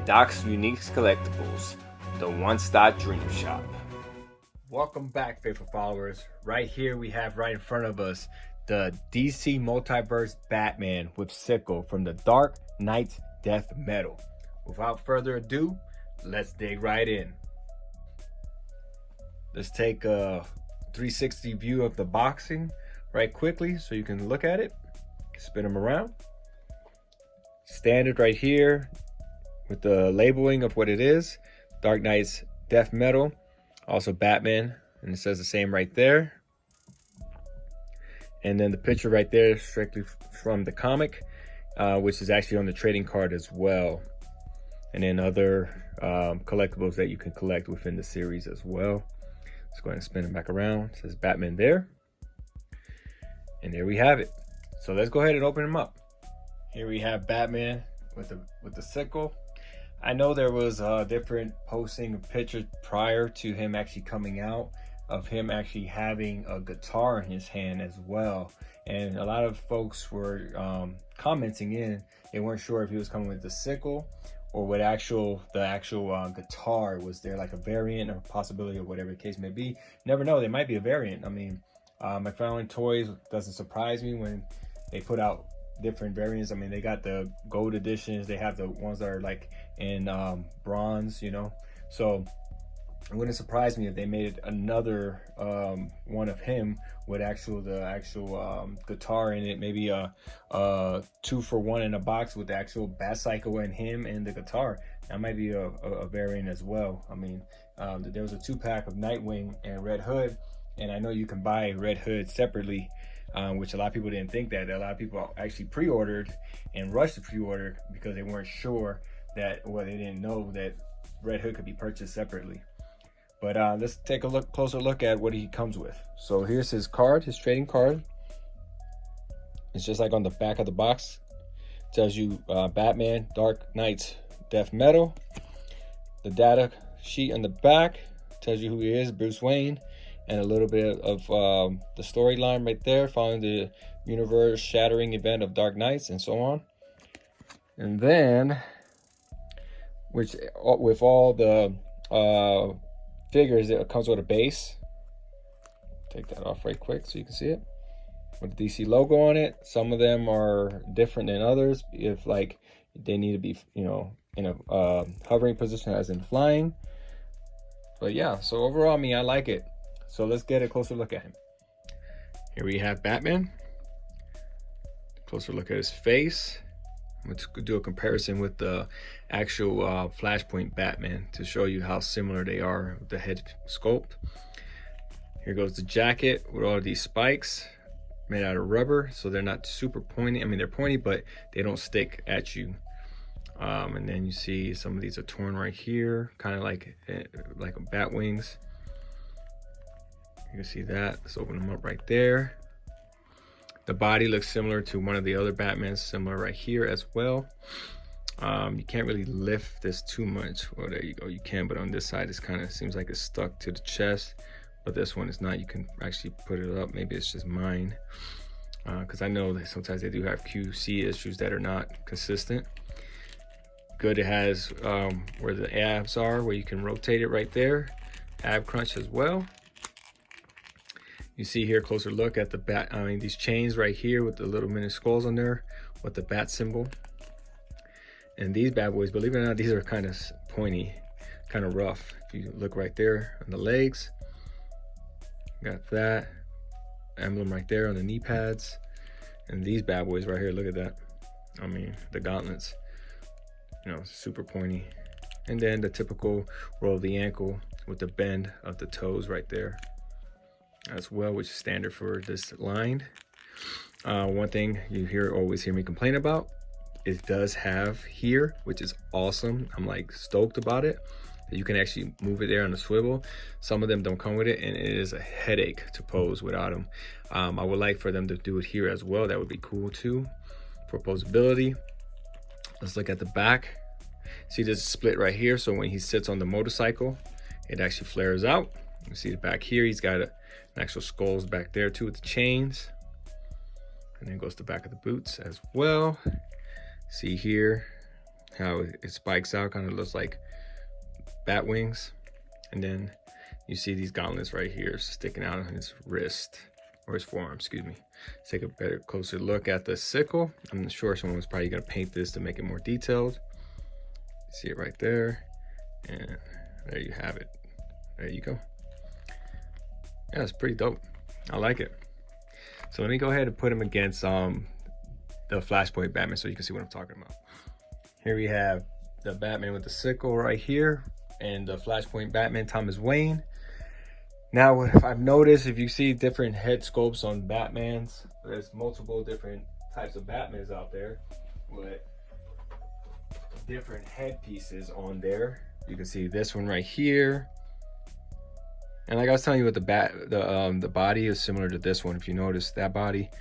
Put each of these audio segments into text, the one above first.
Doc's Unique Collectibles, the one-stop dream shop. Welcome back, faithful followers. Right here we have right in front of us the DC Multiverse Batman with Sickle from the Dark Knight's Death Metal. Without further ado, let's dig right in. Let's take a 360 view of the boxing right quickly so you can look at it. Spin them around. Standard right here with the labeling of what it is. Dark Knight's Death Metal. Also Batman, and it says the same right there. And then the picture right there is strictly from the comic, which is actually on the trading card as well. And then other collectibles that you can collect within the series as well. Let's go ahead and spin it back around. It says Batman there. And there we have it. So let's go ahead and open them up. Here we have Batman with the sickle. I know there was different posting of pictures prior to him actually coming out of him actually having a guitar in his hand as well. And a lot of folks were commenting in, they weren't sure if he was coming with the sickle or with the actual guitar. Was there like a variant or possibility of whatever the case may be? Never know, there might be a variant. I mean, McFarlane Toys doesn't surprise me when they put out different variants. I mean, they got the gold editions, they have the ones that are like in bronze, you know. So it wouldn't surprise me if they made another one of him with the actual guitar in it, maybe a 2-for-1 in a box with the actual Bat-Cycle and him and the guitar. That might be a variant as well. I mean, there was a 2-pack of Nightwing and Red Hood, and I know you can buy Red Hood separately, which a lot of people didn't think that. A lot of people actually pre-ordered and rushed to pre-order because they weren't sure that, well, they didn't know that Red Hood could be purchased separately. But let's take a closer look at what he comes with. So here's his card, his trading card. It's just like on the back of the box. It tells you Batman, Dark Knight's Death Metal. The data sheet on the back tells you who he is, Bruce Wayne, and a little bit of the storyline right there, following the universe shattering event of Dark Knights and so on. And then, with all the figures, it comes with a base. Take that off right quick so you can see it with the DC logo on it. Some of them are different than others, if like they need to be, you know, in a hovering position as in flying. But yeah, so overall, I mean, I like it. So let's get a closer look at him. Here we have Batman. Closer look at his face. Let's do a comparison with the actual Flashpoint Batman to show you how similar they are with the head sculpt. Here goes the jacket with all of these spikes made out of rubber, so they're not super pointy. I mean, they're pointy, but they don't stick at you. And then you see some of these are torn right here, kind of like bat wings. You can see that. Let's open them up right there. The body looks similar to one of the other Batmans, similar right here as well. You can't really lift this too much. Well, there you go, you can, but on this side it kind of seems like it's stuck to the chest, but this one is not. You can actually put it up. Maybe it's just mine, because I know that sometimes they do have QC issues that are not consistent. Good, it has where the abs are, where you can rotate it right there. Ab crunch as well. You see here, closer look at the bat. I mean, these chains right here with the little mini skulls on there with the bat symbol. And these bad boys, believe it or not, these are kind of pointy, kind of rough. If you look right there on the legs, got that emblem right there on the knee pads. And these bad boys right here, look at that. I mean, the gauntlets, you know, super pointy. And then the typical roll of the ankle with the bend of the toes right there as well, which is standard for this line. One thing you always hear me complain about, it does have here, which is awesome. I'm like stoked about it, that you can actually move it there on the swivel. Some of them don't come with it, and it is a headache to pose without them. I would like for them to do it here as well. That would be cool too for posability. Let's look at the back. See this split right here, so when he sits on the motorcycle, it actually flares out. You see the back here, he's got an actual skulls back there too with the chains. And then goes to the back of the boots as well. See here, how it spikes out, kind of looks like bat wings. And then you see these gauntlets right here sticking out on his wrist, or his forearm, excuse me. Let's take a better, closer look at the sickle. I'm sure someone was probably gonna paint this to make it more detailed. See it right there, and there you have it. There you go. Yeah, it's pretty dope. I like it. So let me go ahead and put him against the Flashpoint Batman so you can see what I'm talking about. Here we have the Batman with the sickle right here, and the Flashpoint Batman, Thomas Wayne. Now, if I've noticed, if you see different head sculpts on Batmans, there's multiple different types of Batmans out there with different head pieces on there. You can see this one right here. And like I was telling you with the body is similar to this one. If you notice, that body,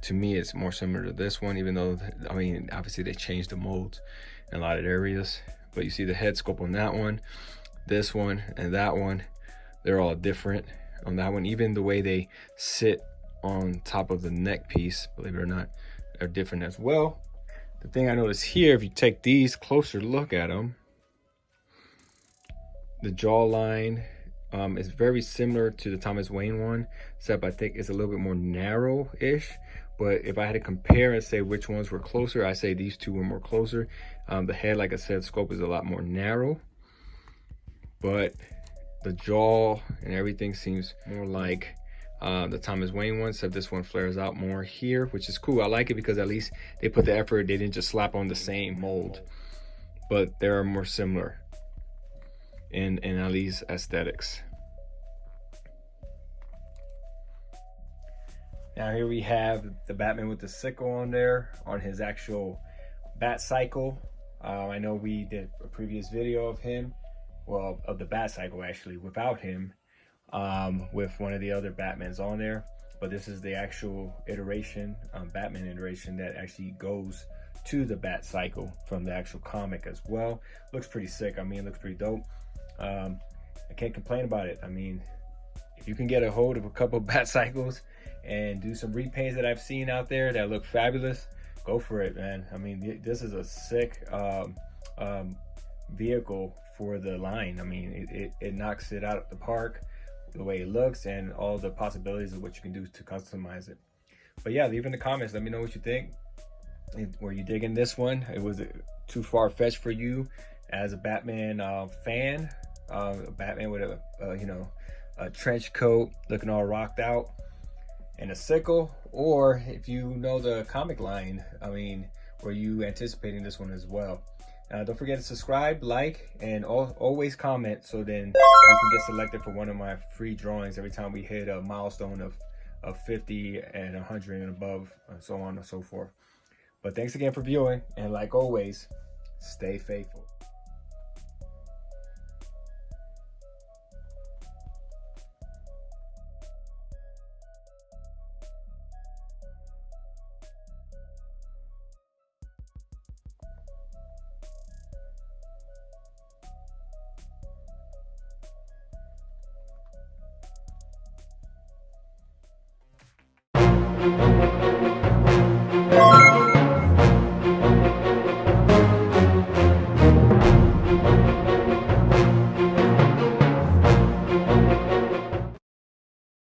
to me, it's more similar to this one, even though, I mean, obviously they changed the molds in a lot of areas. But you see the head sculpt on that one, this one, and that one. They're all different on that one. Even the way they sit on top of the neck piece, believe it or not, are different as well. The thing I noticed here, if you take these closer look at them, the jawline is very similar to the Thomas Wayne one, except I think it's a little bit more narrow-ish. But if I had to compare and say which ones were closer, I say these two were more closer. The head, like I said, scope is a lot more narrow, but the jaw and everything seems more like the Thomas Wayne one, except this one flares out more here, which is cool. I like it because at least they put the effort. They didn't just slap on the same mold, but they are more similar in at least aesthetics. Now here we have the Batman with the sickle on there on his actual bat cycle. I know we did a previous video of him, well, of the bat cycle actually, without him, with one of the other Batmans on there. But this is the actual iteration, Batman iteration that actually goes to the bat cycle from the actual comic as well. Looks pretty sick. I mean, it looks pretty dope. I can't complain about it. I mean, if you can get a hold of a couple bat cycles and do some repaints that I've seen out there that look fabulous, go for it, man. I mean, this is a sick vehicle for the line. I mean, it knocks it out of the park, the way it looks and all the possibilities of what you can do to customize it. But yeah, leave in the comments, let me know what you think. Were you digging this one? It was too far-fetched for you as a Batman fan? Batman with a trench coat, looking all rocked out, and a sickle? Or if you know the comic line, I mean, were you anticipating this one as well? Don't forget to subscribe, like, and always comment, so then you can get selected for one of my free drawings every time we hit a milestone of 50 and 100 and above, and so on and so forth. But thanks again for viewing, and like always, stay faithful.